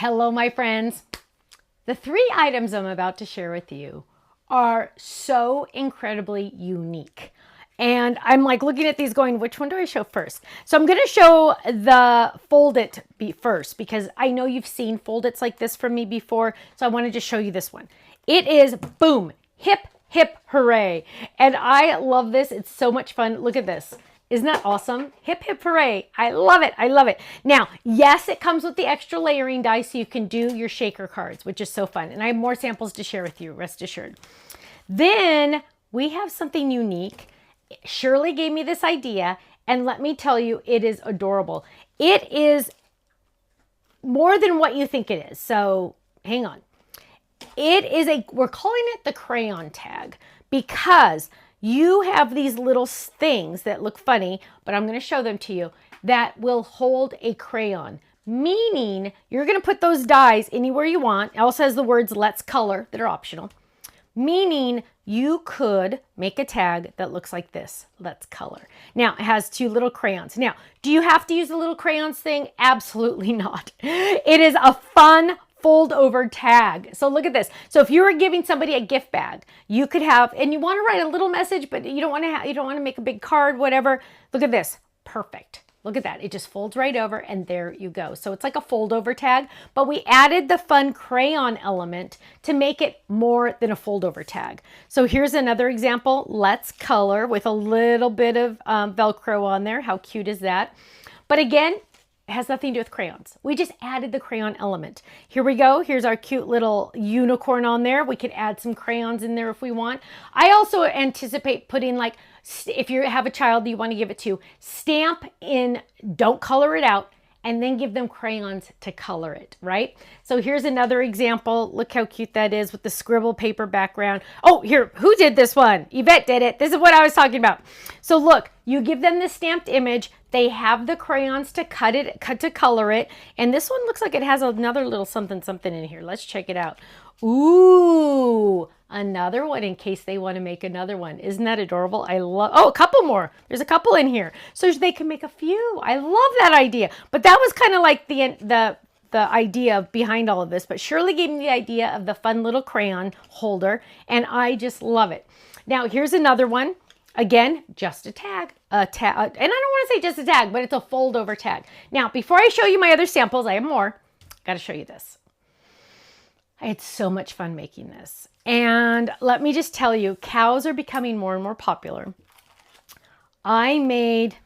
Hello, my friends. The 3 items I'm about to share with you are so incredibly unique. And I'm like looking at these going, which one do I show first? So I'm going to show the fold it first because I know you've seen fold its like this from me before. So I want to just show you this one. It is boom, hip, hip, hooray. And I love this. It's so much fun. Look at this. Isn't that awesome? Hip, hip, hooray. I love it. I love it. Now, yes, it comes with the extra layering die so you can do your shaker cards, which is so fun. And I have more samples to share with you, rest assured. Then we have something unique. Shirley gave me this idea, and let me tell you, it is adorable. It is more than what you think it is. So hang on. We're calling it the crayon tag because you have these little things that look funny, but I'm going to show them to you, that will hold a crayon. Meaning you're going to put those dies anywhere you want. It also has the words let's color that are optional. Meaning you could make a tag that looks like this. Let's color. Now it has 2 little crayons. Now, do you have to use the little crayons thing? Absolutely not. It is a fun fold over tag. So look at this. So if you were giving somebody a gift bag, you could have, and you want to write a little message, but you don't want to make a big card, whatever. Look at this. Perfect. Look at that. It just folds right over and there you go. So it's like a fold over tag, but we added the fun crayon element to make it more than a fold over tag. So here's another example. Let's color with a little bit of Velcro on there. How cute is that? But again, it has nothing to do with crayons. We just added the crayon element. Here we go. Here's our cute little unicorn on there. We could add some crayons in there if we want. I also anticipate putting, like, if you have a child that you want to give it to, stamp in, don't color it out, and then give them crayons to color it, right? So here's another example. Look how cute that is with the scribble paper background. Oh, here, who did this one? Yvette did it. This is what I was talking about. So look, you give them the stamped image. They have the crayons to cut to color it. And this one looks like it has another little something in here. Let's check it out. Ooh, another one in case they want to make another one. Isn't that adorable? I love, oh, a couple more. There's a couple in here. So they can make a few. I love that idea. But that was kind of like the idea behind all of this. But Shirley gave me the idea of the fun little crayon holder, and I just love it. Now, here's another one. Again, just a tag. And I don't want to say just a tag, but it's a fold over tag. Now, before I show you my other samples, I have more. Got to show you this. I had so much fun making this. And let me just tell you, cows are becoming more and more popular. I made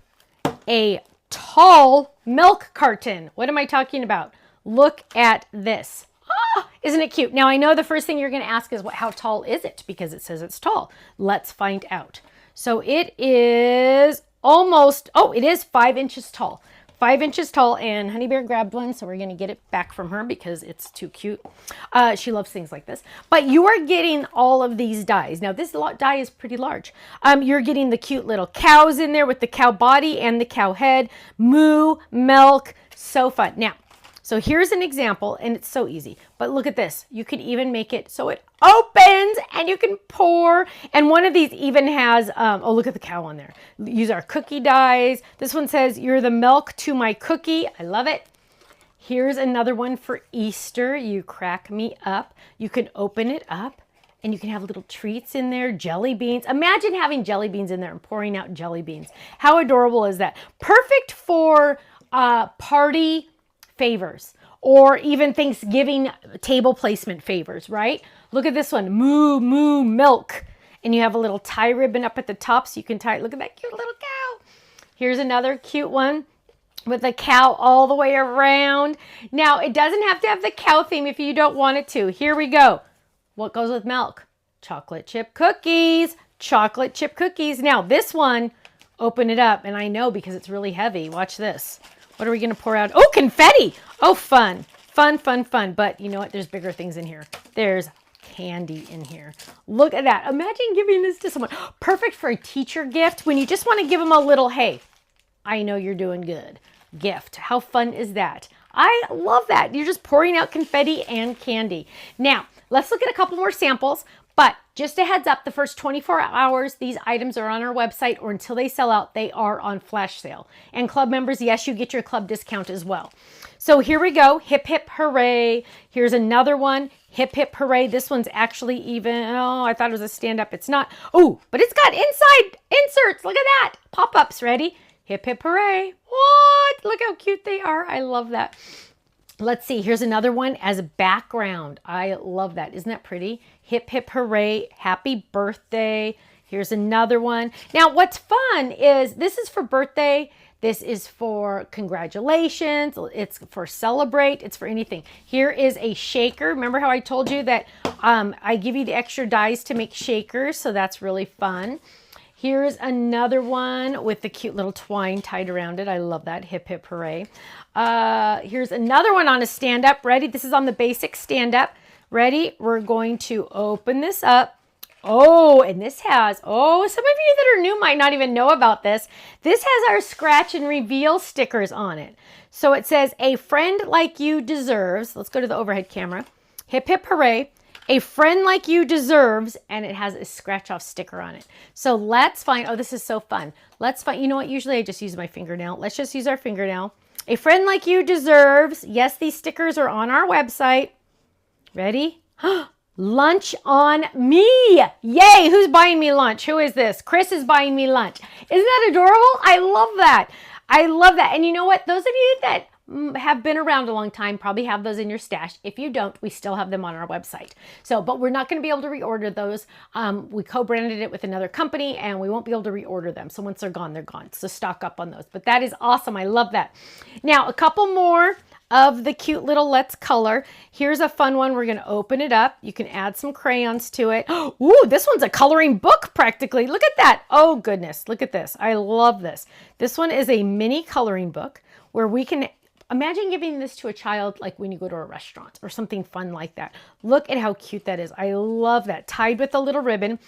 a tall milk carton. What am I talking about? Look at this. Ah, isn't it cute? Now, I know the first thing you're going to ask is, how tall is it? Because it says it's tall. Let's find out. So it is almost, it is 5 inches tall. 5 inches tall, and Honey Bear grabbed one, so we're going to get it back from her because it's too cute. She loves things like this. But you are getting all of these dies. Now, this die is pretty large. You're getting the cute little cows in there with the cow body and the cow head. Moo, milk, so fun. Now, so here's an example, and it's so easy. But look at this. You can even make it so it opens, and you can pour. And one of these even has, oh, look at the cow on there. Use our cookie dies. This one says, you're the milk to my cookie. I love it. Here's another one for Easter. You crack me up. You can open it up, and you can have little treats in there, jelly beans. Imagine having jelly beans in there and pouring out jelly beans. How adorable is that? Perfect for party favors, or even Thanksgiving table placement favors, right? Look at this one, moo, moo, milk. And you have a little tie ribbon up at the top so you can tie it. Look at that cute little cow. Here's another cute one with a cow all the way around. Now, it doesn't have to have the cow theme if you don't want it to. Here we go. What goes with milk? Chocolate chip cookies. Chocolate chip cookies. Now, this one, open it up. And I know because it's really heavy. Watch this. What are we going to pour out? Oh, confetti. Oh, fun. Fun, fun, fun. But you know what? There's bigger things in here. There's candy in here. Look at that. Imagine giving this to someone. Perfect for a teacher gift when you just want to give them a little, hey, I know you're doing good gift. How fun is that? I love that. You're just pouring out confetti and candy. Now, let's look at a couple more samples. But just a heads up, the first 24 hours, these items are on our website, or until they sell out, they are on flash sale. And club members, yes, you get your club discount as well. So here we go. Hip, hip, hooray. Here's another one. Hip, hip, hooray. This one's actually even, oh, I thought it was a stand-up. It's not. Oh, but it's got inside inserts. Look at that. Pop-ups. Ready? Hip, hip, hooray. What? Look how cute they are. I love that. Let's see. Here's another one as a background. I love that. Isn't that pretty? Hip, hip, hooray. Happy birthday. Here's another one. Now, what's fun is this is for birthday. This is for congratulations. It's for celebrate. It's for anything. Here is a shaker. Remember how I told you that I give you the extra dies to make shakers. So that's really fun. Here's another one with the cute little twine tied around it. I love that. Hip, hip, hooray. Here's another one on a stand-up. Ready? This is on the basic stand-up. Ready? We're going to open this up. Oh, and this has, oh, some of you that are new might not even know about this. This has our scratch and reveal stickers on it. So it says, a friend like you deserves, let's go to the overhead camera. Hip, hip, hooray. A friend like you deserves, and it has a scratch off sticker on it. So let's find, oh, this is so fun. Let's find, you know what? Usually I just use my fingernail. Let's just use our fingernail. A friend like you deserves. Yes, these stickers are on our website. Ready? Lunch on me. Yay. Who's buying me lunch? Who is this? Chris is buying me lunch. Isn't that adorable? I love that. I love that. And you know what? Those of you that have been around a long time probably have those in your stash. If you don't, we still have them on our website. So, but we're not going to be able to reorder those. We co-branded it with another company and we won't be able to reorder them. So once they're gone, they're gone. So stock up on those. But that is awesome. I love that. Now, a couple more of the cute little Let's Color. Here's a fun one. We're going to open it up. You can add some crayons to it. Ooh, this one's a coloring book practically. Look at that. Oh goodness. Look at this. I love this. This one is a mini coloring book where we can imagine giving this to a child like when you go to a restaurant or something fun like that. Look at how cute that is. I love that. Tied with a little ribbon.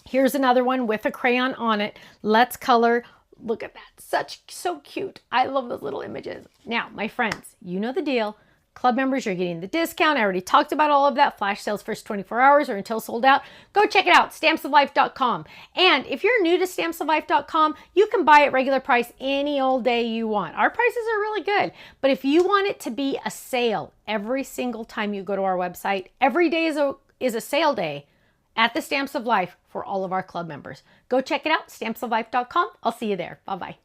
Here's another one with a crayon on it. Let's Color. Look at that. So cute. I love those little images. Now, my friends, you know the deal. Club members, you're getting the discount. I already talked about all of that. Flash sales first 24 hours or until sold out. Go check it out, stampsoflife.com. And if you're new to stampsoflife.com, you can buy at regular price any old day you want. Our prices are really good. But if you want it to be a sale every single time you go to our website, every day is a sale day at the Stamps of Life for all of our club members. Go check it out, stampsoflife.com. I'll see you there. Bye-bye.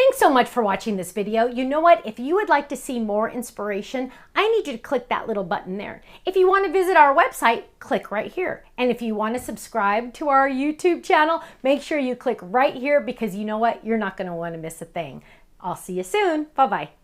Thanks so much for watching this video. You know what? If you would like to see more inspiration, I need you to click that little button there. If you want to visit our website, click right here. And if you want to subscribe to our YouTube channel, make sure you click right here because you know what? You're not going to want to miss a thing. I'll see you soon. Bye-bye.